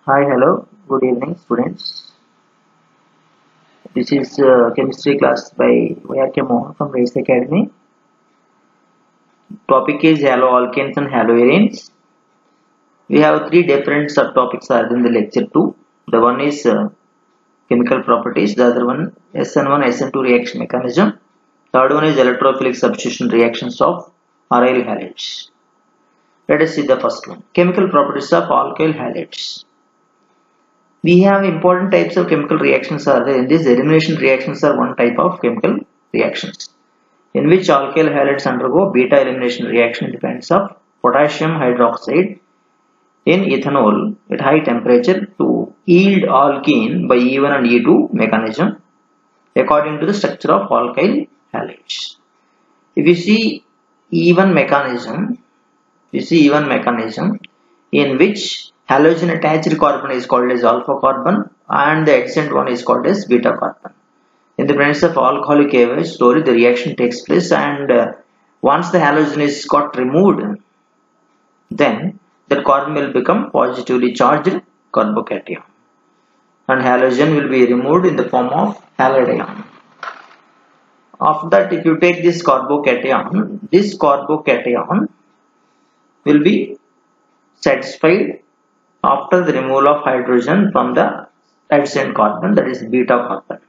Hi, hello, good evening, students. This is chemistry class by Y.R.K. Mohan from Race Academy. Topic is haloalkanes and haloarenes. We have three different subtopics are in the lecture 2. The one is chemical properties, the other one SN1, SN2 reaction mechanism. Third one is electrophilic substitution reactions of aryl halides. Let us see the first one. Chemical properties of alkyl halides. We have important types of chemical reactions are there. In this, elimination reactions are one type of chemical reactions in which alkyl halides undergo beta elimination reaction in the presence of potassium hydroxide in ethanol at high temperature to yield alkene by E1 and E2 mechanism according to the structure of alkyl halides. If you see E1 mechanism, in which halogen attached carbon is called as alpha carbon and the adjacent one is called as beta carbon. In the presence of alcoholic AOH, slowly the reaction takes place, and once the halogen is got removed, then that carbon will become positively charged carbocation and halogen will be removed in the form of halide ion. After that, if you take this carbocation will be satisfied after the removal of hydrogen from the adjacent carbon, that is beta carbon.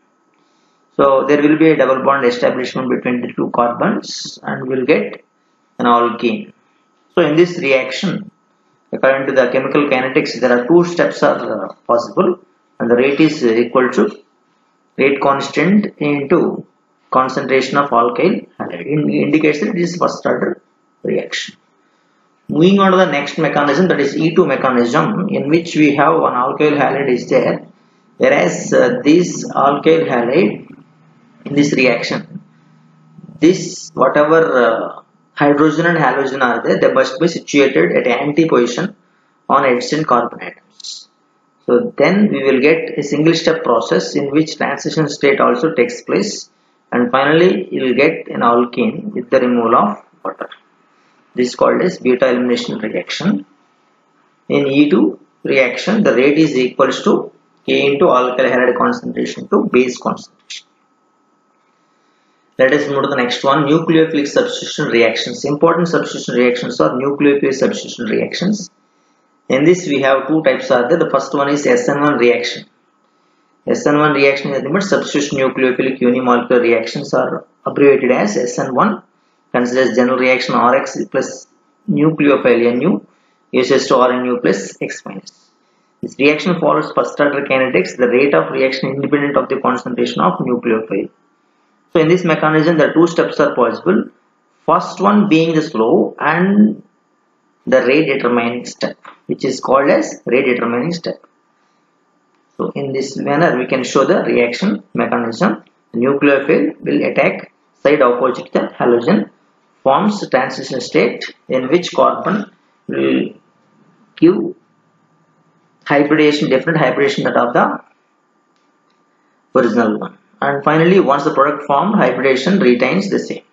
So there will be a double bond establishment between the two carbons and we'll get an alkene. So in this reaction, according to the chemical kinetics, there are two steps are possible, and the rate is equal to rate constant into concentration of alkyl halide. Indicates that this is first order reaction. Moving on to the next mechanism, that is E2 mechanism, in which we have one alkyl halide is there, whereas this alkyl halide in this reaction, this whatever hydrogen and halogen are there, they must be situated at anti position on adjacent carbon atoms. So then we will get a single step process in which transition state also takes place, and finally you will get an alkene with the removal of water. This is called as beta elimination reaction. In E2 reaction, the rate is equals to K into alkyl halide concentration to base concentration. Let us move to the next one, nucleophilic substitution reactions. Important substitution reactions are nucleophilic substitution reactions. In this we have two types are there. The first one is SN1 reaction. SN1 reaction is nothing but substitution nucleophilic unimolecular reactions are abbreviated as SN1. Considers general reaction Rx plus nucleophile Nu uses to RNU plus X minus. This reaction follows first order kinetics, the rate of reaction independent of the concentration of nucleophile. So in this mechanism, the two steps are possible. First one being the slow and the rate determining step, which is called as rate determining step. So in this manner, we can show the reaction mechanism. The nucleophile will attack side opposite the halogen, forms transition state in which carbon will give hybridization, different hybridization that of the original one. And finally, once the product formed, hybridization retains the same.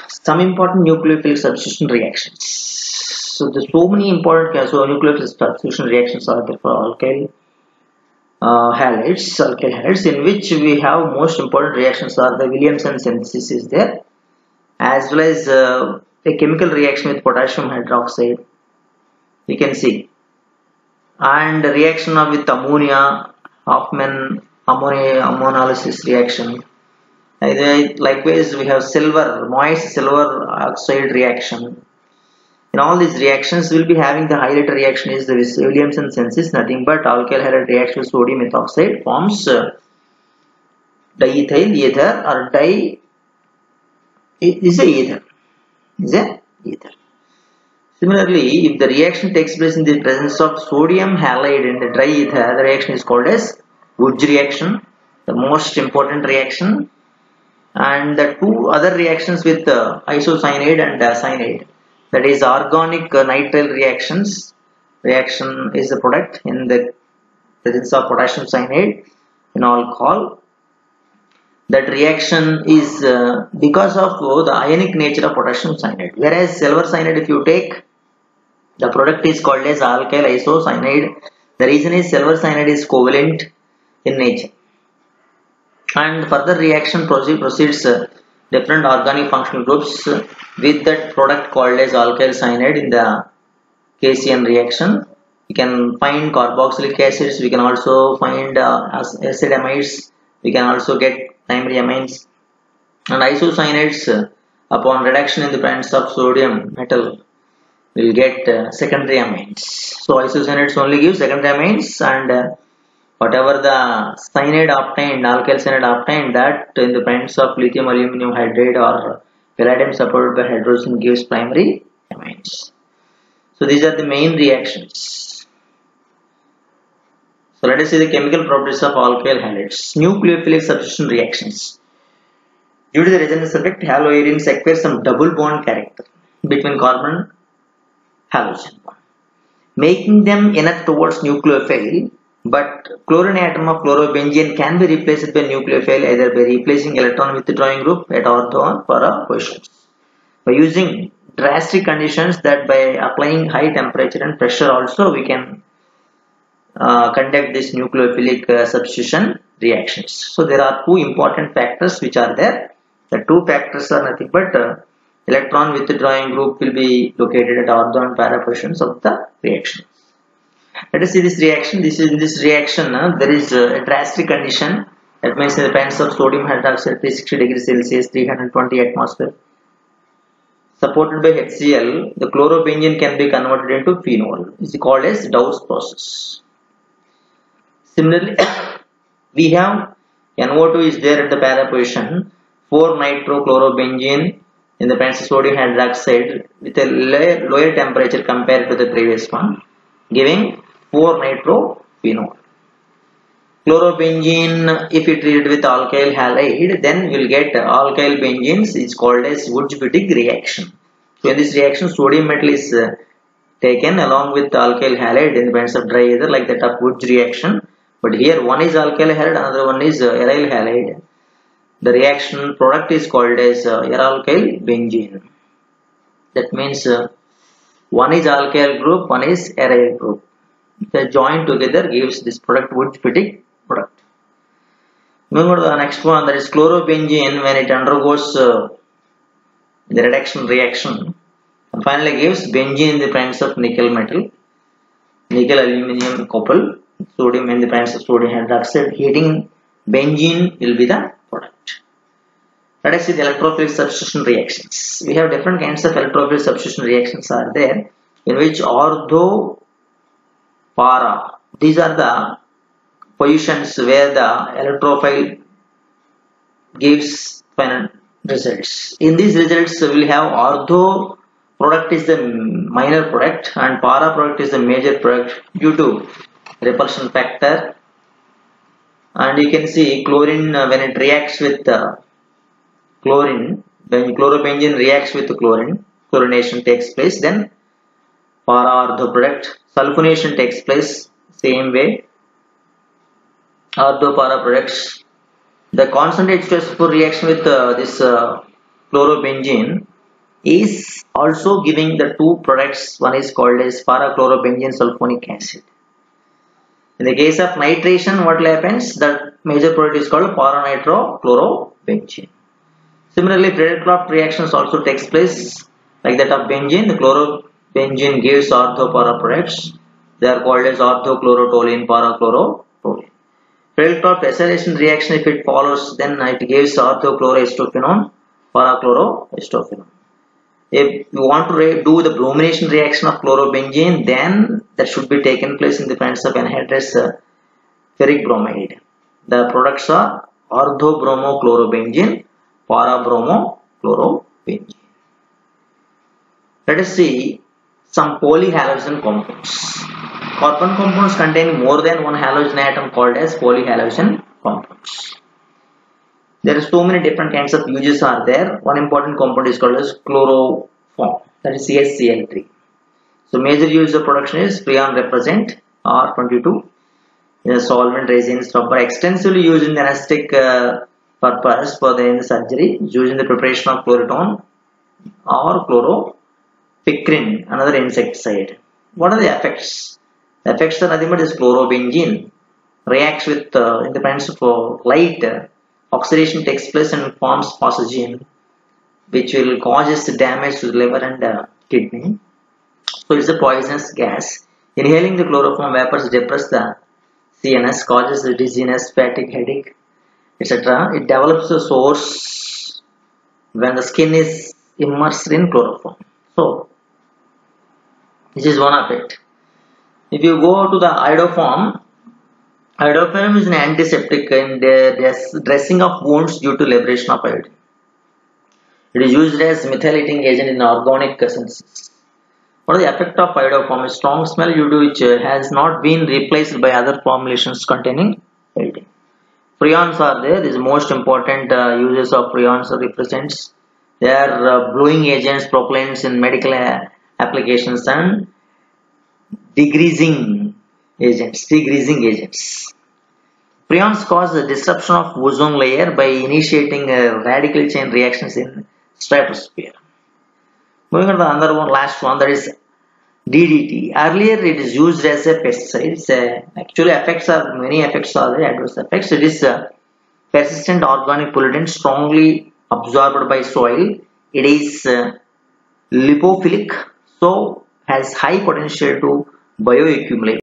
Some important nucleophilic substitution reactions. So there's so many important nucleophilic substitution reactions are there for alkyl halides, in which we have most important reactions are the Williamson synthesis is there, as well as a chemical reaction with potassium hydroxide. We can see, and the reaction with ammonia, Hoffman ammonolysis reaction. Likewise, we have moist silver oxide reaction. In all these reactions, we will be having the highlighter reaction is the Williamson synthesis, nothing but alkyl halide reaction with sodium methoxide forms diethyl ether or is a ether. Similarly, if the reaction takes place in the presence of sodium halide in the dry ether, the reaction is called as Wurtz reaction, the most important reaction. And the two other reactions with isocyanide and cyanide, that is organic nitrile reactions. Reaction is the product in the presence of potassium cyanide in alcohol. That reaction is because of the ionic nature of potassium cyanide. Whereas silver cyanide, if you take, The product is called as alkyl isocyanide. The reason is silver cyanide is covalent in nature. And further reaction proceeds different organic functional groups with that product called as alkyl cyanide in the KCN reaction. We can find carboxylic acids, we can also find acid amides, we can also get primary amines, and isocyanates upon reduction in the presence of sodium metal will get secondary amines. So isocyanates only give secondary amines, and whatever the cyanide obtained, alkyl cyanide obtained, that in the presence of lithium aluminum hydride or palladium supported by hydrogen gives primary amines. So these are the main reactions. So let us see the chemical properties of alkyl halides. Nucleophilic substitution reactions. Due to the resonance effect, haloarenes acquire some double bond character between carbon halogen bond, making them inert towards nucleophile. But chlorine atom of chlorobenzene can be replaced by nucleophile either by replacing electron withdrawing group at ortho or para positions. By using drastic conditions, that by applying high temperature and pressure also we can conduct this nucleophilic substitution reactions. So there are two important factors which are there. The two factors are nothing but electron withdrawing group will be located at ortho and para positions of the reaction. Let us see this reaction. In this reaction there is a drastic condition, that means in the presence of sodium hydroxide 360 degrees Celsius 320 atmosphere supported by HCl, the chlorobenzene can be converted into phenol. It is called as Dow's process. Similarly, we have NO2 is there at the para position, 4-nitrochlorobenzene in the presence of sodium hydroxide with a lower temperature compared to the previous one, giving 4-nitrophenol. Chlorobenzene, if it treated with alkyl halide, then we will get alkyl benzenes, is called as Wurtz-Wittig reaction. So in this reaction, sodium metal is taken along with alkyl halide in the presence of dry ether, like that of Wurtz reaction. But here one is alkyl halide, another one is aryl halide. The reaction product is called as aralkyl benzene. That means one is alkyl group, one is aryl group. The joined together gives this product Wurtz-Wittig product. Moving on to the next one, that is chlorobenzene. When it undergoes the reduction reaction, and finally gives benzene in the presence of nickel metal, nickel aluminum couple, sodium in the presence of sodium hydroxide. Heating benzene will be the product. Let us see the electrophilic substitution reactions. We have different kinds of electrophilic substitution reactions are there, in which ortho, para, these are the positions where the electrophile gives final results. In these results we will have ortho product is the minor product and para product is the major product due to repulsion factor. And you can see chlorine when it reacts with chlorine, when chlorobenzene reacts with chlorine, chlorination takes place, then para ortho product, sulfonation takes place same way, ortho para products. The constant H2SO4 reaction with this chlorobenzene is also giving the two products. One is called as para chlorobenzene sulfonic acid. In the case of nitration, what happens? The major product is called para nitrochlorobenzene. Similarly, Frederick-Klopt reactions also takes place like that of benzene. The chlorobenzene gives ortho para products. They are called as orthochlorotoluene, para chlorotoluene. Frederick-Klopt acylation reaction, if it follows, then it gives orthochloroacetophenone, para chloroacetophenone. If you want to do the bromination reaction of chlorobenzene, then that should be taken place in the presence of anhydrous ferric bromide. The products are orthobromochlorobenzene, para-bromochlorobenzene. Let us see some polyhalogen compounds. Carbon compounds contain more than one halogen atom called as polyhalogen compounds. There are so many different kinds of uses are there. One important compound is called as chloroform, that is CaCl3. So major use of production is freon represent R22 in a solvent, resins, rubber, extensively used in the anesthetic purpose for the surgery, used in the preparation of chloritone or chloropicrin, another insecticide. What are the effects? The effects are nothing but this chlorobenzene reacts with independence of light. Oxidation takes place and forms phosphagen, which will cause damage to the liver and kidney. So it's a poisonous gas. Inhaling the chloroform vapors depress the CNS, causes the dizziness, fatigue, headache, etc. It develops a sores when the skin is immersed in chloroform. So this is one of it. If you go to the iodoform, iodoform is an antiseptic in the dressing of wounds due to liberation of iodine. It is used as methylating agent in organic synthesis. What is the effect of iodoform? A strong smell due to which has not been replaced by other formulations containing iodine. Prions are there. This is most important uses of prions represents. They are blowing agents, propellants in medical applications and degreasing agents. Prions cause the disruption of ozone layer by initiating radical chain reactions in stratosphere. Moving on to the another one, last one, that is DDT. Earlier it is used as a pesticide. Actually many effects are the adverse effects. It is persistent organic pollutant strongly absorbed by soil. It is lipophilic, so has high potential to bioaccumulate.